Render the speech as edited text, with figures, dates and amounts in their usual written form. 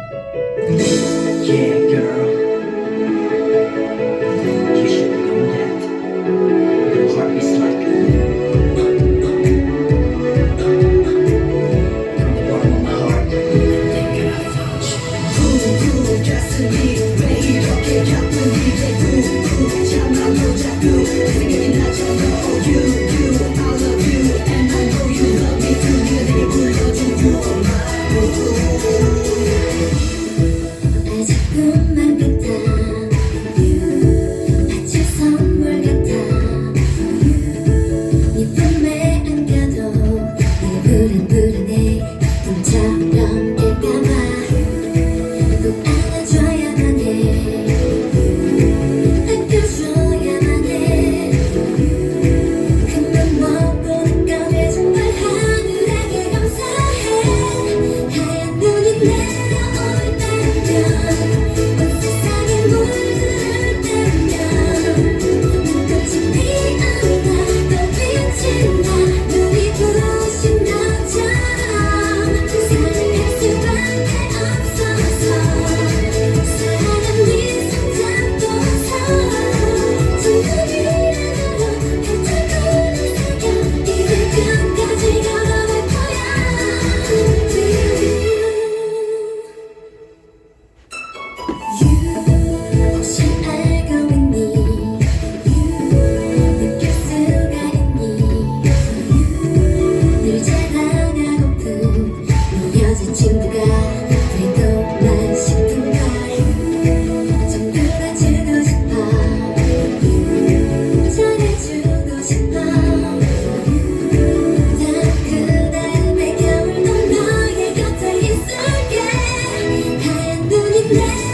Yeah, girl, you should know that your heart is like from the bottom of my heart. I think I found you. 가슴이 왜 이렇게 가뿐히 대구 참아 보자구 생각이 나잖아. Oh you, I love you and I know you love me too. 네가 내게 불러준 you are my 조금만 같아 바칠 선물 같아 네 품에 안겨도 늘 불안불안해 꿈처럼 될까봐 꼭 안아줘야만 해 아껴줘야만 해 큰맘 먹고 느껴내 정말 하늘에게 감사해 하얀 눈이 내려올 때면 온 세상에 물들 때면 눈꽃이 피어나 또 빛이 나 눈이 부신 너처럼 사랑할 수밖에 없어서 사랑한 네 손잡고서 정답이라도 발자국을 새겨 이제 끝까지 걸어갈 거야 혹시 알고 있니 느낄 수가 있니 늘 자랑하고픈 네 여자친구가 되고만 싶은걸 전부 다 주고 싶어 잘해주고 싶어 그 다음에 겨울도 너의 곁에 있을게 하얀 눈이 내